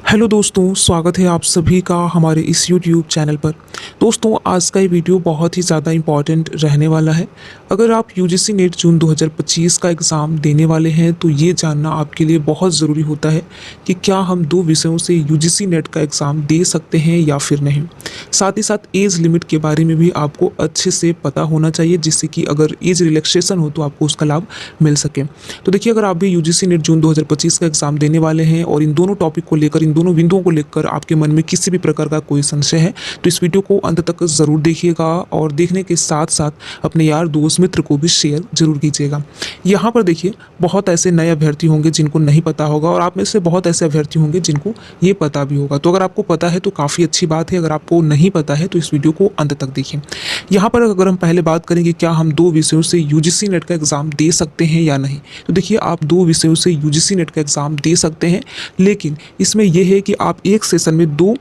Hello दोस्तों, स्वागत है आप सभी का हमारे इस YouTube चैनल पर। दोस्तों, आज का ये वीडियो बहुत ही ज़्यादा इम्पॉर्टेंट रहने वाला है। अगर आप यूजीसी नेट जून 2025 का एग्ज़ाम देने वाले हैं तो ये जानना आपके लिए बहुत ज़रूरी होता है कि क्या हम 2 विषयों से यूजीसी नेट का एग्ज़ाम दे सकते हैं या फिर नहीं। साथ ही साथ एज लिमिट के बारे में भी आपको अच्छे से पता होना चाहिए, जिससे कि अगर एज रिलैक्सेशन हो तो आपको उसका लाभ मिल सके। तो देखिए, अगर आप भी यूजीसी नेट जून 2025 का एग्ज़ाम देने वाले हैं और इन दोनों टॉपिक को लेकर, इन दोनों बिंदुओं को लेकर आपके मन में किसी भी प्रकार का कोई संशय है तो इस वीडियो को अंत तक ज़रूर देखिएगा और देखने के साथ साथ अपने यार दोस्त मित्र को भी शेयर जरूर कीजिएगा। यहाँ पर देखिए, बहुत ऐसे नए अभ्यर्थी होंगे जिनको नहीं पता होगा और आप में से बहुत ऐसे अभ्यर्थी होंगे जिनको ये पता भी होगा। तो अगर आपको पता है तो काफ़ी अच्छी बात है, अगर आपको नहीं पता है तो इस वीडियो को अंत तक देखिए। यहाँ पर अगर हम पहले बात करेंगे क्या हम 2 विषयों से यूजीसी नेट का एग्ज़ाम दे सकते हैं या नहीं, तो देखिए, आप 2 विषयों से यूजीसी नेट का एग्ज़ाम दे सकते हैं, लेकिन इसमें यह है कि आप एक सेशन में 2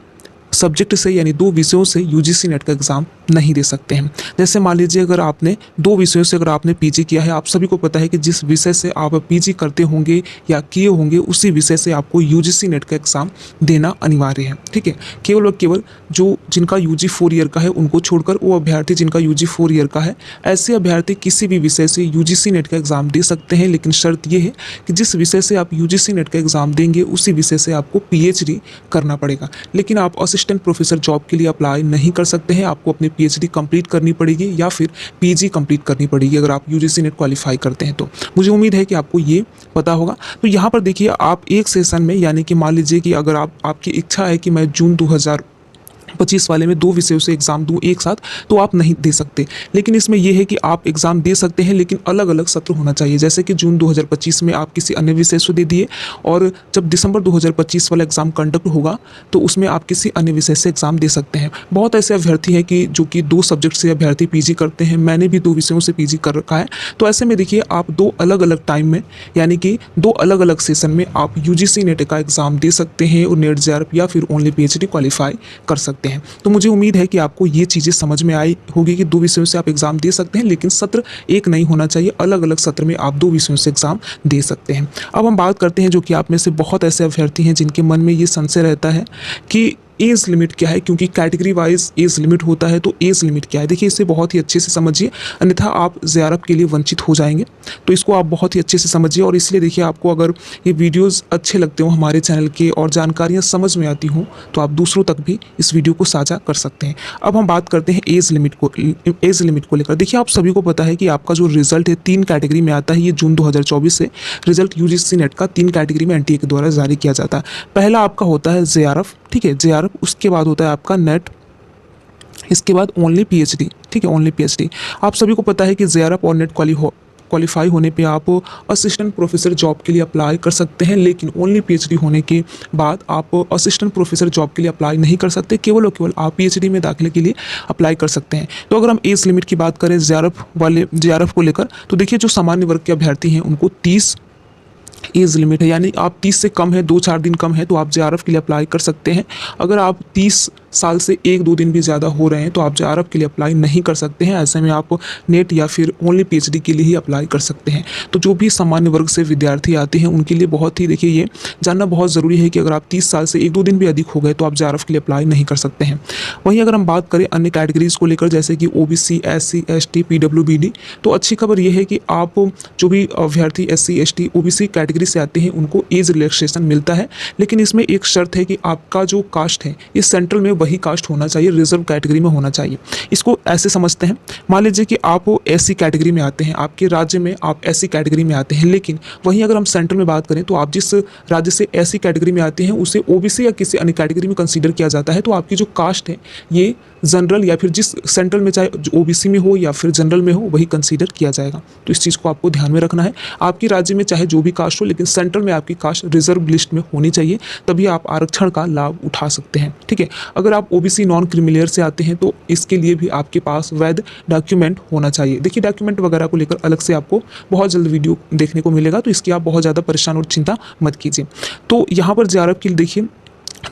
सब्जेक्ट से यानी 2 विषयों से यूजीसी नेट का एग्ज़ाम नहीं दे सकते हैं। जैसे मान लीजिए, अगर आपने 2 विषयों से अगर आपने पीजी किया है, आप सभी को पता है कि जिस विषय से आप पीजी करते होंगे या किए होंगे उसी विषय से आपको यूजीसी नेट का एग्ज़ाम देना अनिवार्य है। ठीक है, केवल और केवल जो जिनका यूजी 4 ईयर का है उनको छोड़कर वो अभ्यर्थी जिनका यूजी 4 ईयर का है, ऐसे अभ्यर्थी किसी भी विषय से यूजीसी नेट का एग्ज़ाम दे सकते हैं। लेकिन शर्त ये है कि जिस विषय से आप यूजीसी नेट का एग्ज़ाम देंगे उसी विषय से आपको पीएचडी करना पड़ेगा। लेकिन आप असिस्टेंट प्रोफेसर जॉब के लिए अप्लाई नहीं कर सकते हैं, आपको अपनी पीएचडी कंप्लीट करनी पड़ेगी या फिर पीजी कंप्लीट करनी पड़ेगी अगर आप यूजीसी नेट क्वालिफाई करते हैं तो। मुझे उम्मीद है कि आपको ये पता होगा। तो यहाँ पर देखिए, आप एक सेशन में यानी कि मान लीजिए कि अगर आपकी इच्छा है कि मैं जून 2025 वाले में 2 विषयों से एग्ज़ाम दूँ एक साथ, तो आप नहीं दे सकते। लेकिन इसमें यह है कि आप एग्ज़ाम दे सकते हैं, लेकिन अलग अलग सत्र होना चाहिए। जैसे कि जून 2025 में आप किसी अन्य विषय से दे दिए और जब दिसंबर 2025 वाला एग्ज़ाम कंडक्ट होगा तो उसमें आप किसी अन्य विषय से एग्ज़ाम दे सकते हैं। बहुत ऐसे अभ्यर्थी हैं कि जो कि 2 सब्जेक्ट से अभ्यर्थी पीजी करते हैं। मैंने भी 2 विषयों से पीजी कर रखा है। तो ऐसे में देखिए, आप 2 अलग अलग टाइम में यानी कि 2 अलग अलग सेशन में आप यूजीसी नेट का एग्ज़ाम दे सकते हैं और नेट जेआरएफ या फिर ओनली पीएचडी क्वालिफाई कर सकते हैं। तो मुझे उम्मीद है कि आपको ये चीज़ें समझ में आई होगी कि 2 विषयों से आप एग्ज़ाम दे सकते हैं, लेकिन सत्र एक नहीं होना चाहिए। अलग अलग सत्र में आप 2 विषयों से एग्ज़ाम दे सकते हैं। अब हम बात करते हैं जो कि आप में से बहुत ऐसे अभ्यर्थी हैं जिनके मन में ये संशय रहता है कि एज लिमिट क्या है, क्योंकि कैटेगरी वाइज एज लिमिट होता है। तो एज लिमिट क्या है, देखिए, इसे बहुत ही अच्छे से समझिए, अन्यथा आप जेआरएफ के लिए वंचित हो जाएंगे। तो इसको आप बहुत ही अच्छे से समझिए और इसलिए देखिए, आपको अगर ये वीडियोस अच्छे लगते हो हमारे चैनल के और जानकारियाँ समझ में आती हों तो आप दूसरों तक भी इस वीडियो को साझा कर सकते हैं। अब हम बात करते हैं एज लिमिट को लेकर। देखिए, आप सभी को पता है कि आपका जो रिजल्ट है 3 कैटेगरी में आता है। ये जून 2024 से रिजल्ट यूजीसी नेट का 3 कैटेगरी में एनटीए के द्वारा जारी किया जाता है। पहला आपका होता है जेआरएफ, ठीक है, जेआरएफ। उसके बाद होता है आपका नेट, इसके बाद ओनली पीएचडी, ठीक है, ओनली पीएचडी। आप सभी को पता है कि जेआरएफ और नेट क्वालिफाई होने पे आप असिस्टेंट प्रोफेसर जॉब के लिए अप्लाई कर सकते हैं, लेकिन ओनली पीएचडी होने के बाद आप असिस्टेंट प्रोफेसर जॉब के लिए अप्लाई नहीं कर सकते। केवल और केवल आप पीएचडी में दाखिले के लिए अप्लाई कर सकते हैं। तो अगर हम एज लिमिट की बात करें जेआरएफ को लेकर, तो देखिए, जो सामान्य वर्ग के अभ्यर्थी हैं उनको 30 एज लिमिट है, यानी आप 30 से कम है, 2-4 दिन कम है तो आप जेआरएफ के लिए अप्लाई कर सकते हैं। अगर आप 30 साल से 1-2 दिन भी ज़्यादा हो रहे हैं तो आप जेआरएफ के लिए अप्लाई नहीं कर सकते हैं। ऐसे में आप नेट या फिर ओनली पीएचडी के लिए ही अप्लाई कर सकते हैं। तो जो भी सामान्य वर्ग से विद्यार्थी आते हैं उनके लिए बहुत ही, देखिए, ये जानना बहुत ज़रूरी है कि अगर आप 30 साल से 1-2 दिन भी अधिक हो गए तो आप जेआरएफ के लिए अप्लाई नहीं कर सकते हैं। वहीं अगर हम बात करें अन्य कैटेगरीज को लेकर, जैसे कि ओबीसी, एससी, एसटी, पीडब्ल्यूबीडी, तो अच्छी खबर यह है कि आप जो भी अभ्यर्थी एससी, एसटी, ओबीसी कैटेगरी से आते हैं उनको एज रिलैक्सेशन मिलता है। लेकिन इसमें एक शर्त है कि आपका जो कास्ट है ये सेंट्रल में वही कास्ट होना चाहिए, रिजर्व कैटेगरी में होना चाहिए। इसको ऐसे समझते हैं, मान लीजिए कि आप एससी कैटेगरी में आते हैं, आपके राज्य में आप एससी कैटेगरी में आते हैं, लेकिन वहीं अगर हम सेंट्रल में बात करें तो आप जिस राज्य से एससी कैटेगरी में आते हैं उसे ओबीसी या किसी अन्य कैटेगरी में कंसीडर किया जाता है। तो आपकी जो कास्ट है ये जनरल या फिर जिस सेंट्रल में, चाहे ओबीसी में हो या फिर जनरल में हो, वही कंसीडर किया जाएगा। तो इस चीज़ को आपको ध्यान में रखना है। आपके राज्य में चाहे जो भी कास्ट हो, लेकिन सेंट्रल में आपकी कास्ट रिजर्व लिस्ट में होनी चाहिए, तभी आप आरक्षण का लाभ उठा सकते हैं। ठीक है, अगर आप ओबीसी नॉन क्रीमिलेयर से आते हैं तो इसके लिए भी आपके पास वैध डॉक्यूमेंट होना चाहिए। देखिए, डॉक्यूमेंट वगैरह को लेकर अलग से आपको बहुत जल्द वीडियो देखने को मिलेगा, तो इसकी आप बहुत ज़्यादा परेशान और चिंता मत कीजिए। तो यहाँ पर जेआरएफ के लिए देखिए,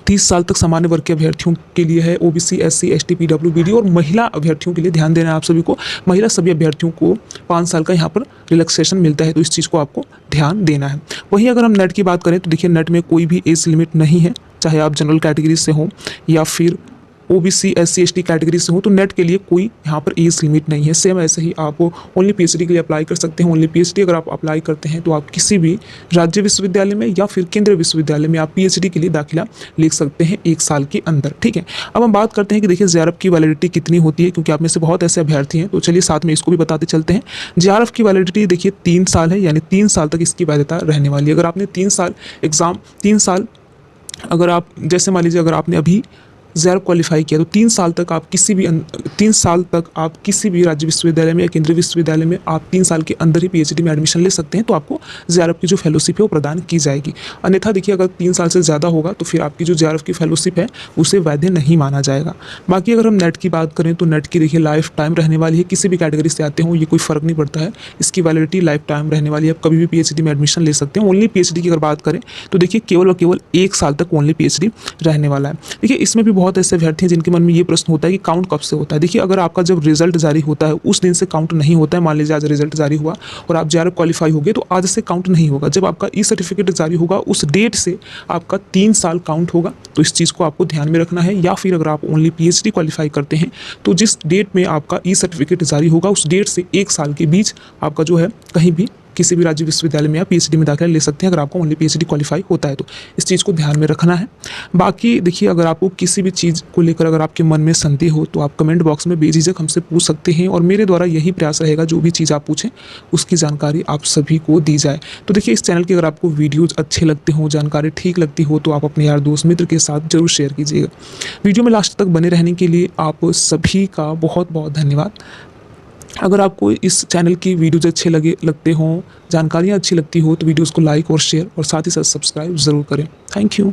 30 साल तक सामान्य वर्ग के अभ्यर्थियों के लिए है, ओबीसी, एससी, एसटी, पीडब्ल्यूबीडी, और महिला अभ्यर्थियों के लिए ध्यान देना है आप सभी को। महिला सभी अभ्यर्थियों को 5 साल का यहाँ पर रिलैक्सेशन मिलता है, तो इस चीज़ को आपको ध्यान देना है। वहीं अगर हम नेट की बात करें तो देखिए, नेट में कोई भी एज लिमिट नहीं है, चाहे आप जनरल कैटेगरी से हों या फिर ओबीसी SC ST कैटेगरी से हो, तो नेट के लिए कोई यहाँ पर एज लिमिट नहीं है। सेम ऐसे ही आप ओनली PhD के लिए अप्लाई कर सकते हैं। ओनली PhD अगर आप अप्लाई करते हैं तो आप किसी भी राज्य विश्वविद्यालय में या फिर केंद्रीय विश्वविद्यालय में आप PhD के लिए दाखिला ले सकते हैं 1 साल के अंदर। ठीक है, अब हम बात करते हैं कि देखिए JRF की वैलिडिटी कितनी होती है, क्योंकि आप में से बहुत ऐसे अभ्यर्थी हैं, तो चलिए साथ में इसको भी बताते चलते हैं। JRF की वैलिडिटी देखिए 3 साल है, यानी 3 साल तक इसकी वैधता रहने वाली है। अगर आपने 3 साल एग्ज़ाम 3 साल अगर आप जैसे मान लीजिए अगर आपने अभी JRF क्वालिफाई किया तो 3 साल तक आप किसी भी 3 साल तक आप किसी भी राज्य विश्वविद्यालय में या केंद्रीय विश्वविद्यालय में आप 3 साल के अंदर ही PhD में एडमिशन ले सकते हैं, तो आपको JRF की जो फेलोशिप है वो प्रदान की जाएगी। अन्यथा देखिए अगर 3 साल से ज़्यादा होगा तो फिर आपकी जो JRF की फेलोशिप है उसे वैध नहीं माना जाएगा। बाकी अगर हम नेट की बात करें तो नेट की देखिए लाइफ टाइम रहने वाली है, किसी भी कैटेगरी से आते हो ये कोई फ़र्क नहीं पड़ता है, इसकी वैलिडिटी लाइफ टाइम रहने वाली है। आप कभी भी PhD में एडमिशन ले सकते हैं। ओनली PhD की अगर बात करें तो देखिए केवल और केवल 1 साल तक ओनली PhD रहने वाला है। देखिए इसमें भी बहुत ऐसे अभ्यर्थी हैं जिनके मन में ये प्रश्न होता है कि काउंट कब से होता है। देखिए अगर आपका जब रिजल्ट जारी होता है उस दिन से काउंट नहीं होता है। मान लीजिए आज रिजल्ट जारी हुआ और आप JRF क्वालिफाई हो गए तो आज से काउंट नहीं होगा। जब आपका सर्टिफिकेट जारी होगा उस डेट से आपका 3 साल काउंट होगा, तो इस चीज़ को आपको ध्यान में रखना है। या फिर अगर आप ओनली PhD क्वालिफाई करते हैं तो जिस डेट में आपका सर्टिफिकेट जारी होगा उस डेट से 1 साल के बीच आपका जो है कहीं भी किसी भी राज्य विश्वविद्यालय में आप PhD में दाखिला ले सकते हैं अगर आपको ओनली PhD क्वालिफाई होता है तो। इस चीज़ को ध्यान में रखना है। बाकी देखिए अगर आपको किसी भी चीज़ को लेकर अगर आपके मन में संदेह हो तो आप कमेंट बॉक्स में बेझिझक हमसे पूछ सकते हैं और मेरे द्वारा यही प्रयास रहेगा जो भी चीज़ आप पूछें उसकी जानकारी आप सभी को दी जाए। तो देखिए इस चैनल के अगर आपको वीडियोज़ अच्छे लगते हों, जानकारी ठीक लगती हो तो आप अपने यार दोस्त मित्र के साथ जरूर शेयर कीजिएगा। वीडियो में लास्ट तक बने रहने के लिए आप सभी का बहुत बहुत धन्यवाद। अगर आपको इस चैनल की वीडियोज़ अच्छे लगते हों, जानकारियाँ अच्छी लगती हो तो वीडियोज़ को लाइक और शेयर और साथ ही साथ सब्सक्राइब ज़रूर करें। Thank you.